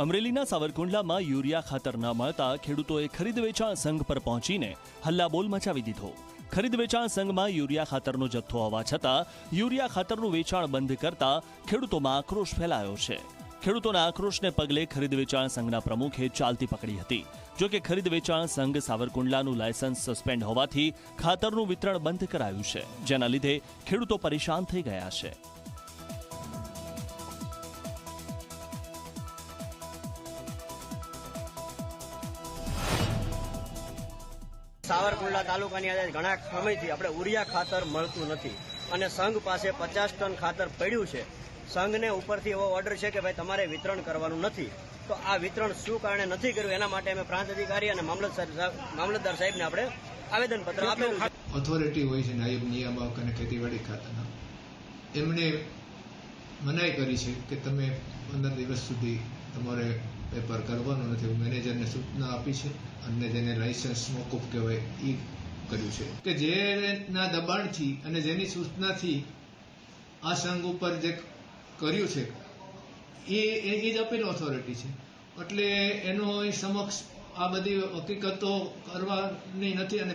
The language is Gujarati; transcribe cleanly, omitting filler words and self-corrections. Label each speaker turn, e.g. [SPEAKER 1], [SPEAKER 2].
[SPEAKER 1] અમરેલીના સાવરકુંડલામાં યુરિયા ખાતર ન મળતા ખેડૂતોએ ખરીદ વેચાણ સંઘ પર પહોંચીને હલ્લાબોલ મચાવી દીધો। ખરીદ વેચાણ સંઘમાં યુરિયા ખાતરનો જથ્થો હોવા છતાં યુરિયા ખાતરનું વેચાણ બંધ કરતા ખેડૂતોમાં આક્રોશ ફેલાયો છે। ખેડૂતોના આક્રોશને પગલે ખરીદ વેચાણ સંઘના પ્રમુખે ચાલતી પકડી હતી। જો કે ખરીદ વેચાણ સંઘ સાવરકુંડલાનું લાયસન્સ સસ્પેન્ડ હોવાથી ખાતરનું વિતરણ બંધ કરાયું છે, જેના લીધે ખેડૂતો પરેશાન થઈ ગયા છે।
[SPEAKER 2] સાવરકુંડલા તાલુકાની આજે ઘણા સમયથી આપણે યુરિયા ખાતર મળતું નથી અને સંઘ પાસે 50 ટન ખાતર પડ્યું છે। સંઘને ઉપરથી એવો ઓર્ડર છે કે ભાઈ તમારે વિતરણ કરવાનું નથી, તો આ વિતરણ શું કારણે નથી કર્યું એના માટે અમે પ્રાંત અધિકારી અને મામલતદાર સાહેબને આપણે આવેદનપત્ર આપેલું છે।
[SPEAKER 3] ઓથોરિટી હોય છે નાયબ નિયામક અને ખેતીવાડી ખાતાના, એમણે મનાઈ કરી છે કે તમે 15 દિવસ સુધી તમારે પેપર કરવાનું નથી। મેનેજરને સૂચના આપી છે અને જેને લાયસન્સ મોકૂફ કહેવાય એ કર્યું છે કે જેના દબાણથી અને જેની સૂચનાથી આ સંઘ ઉપર જે કર્યું છે એ જ અપીલ ઓથોરિટી છે, એટલે એનો સમક્ષ આ બધી હકીકતો કરવાની નથી। અને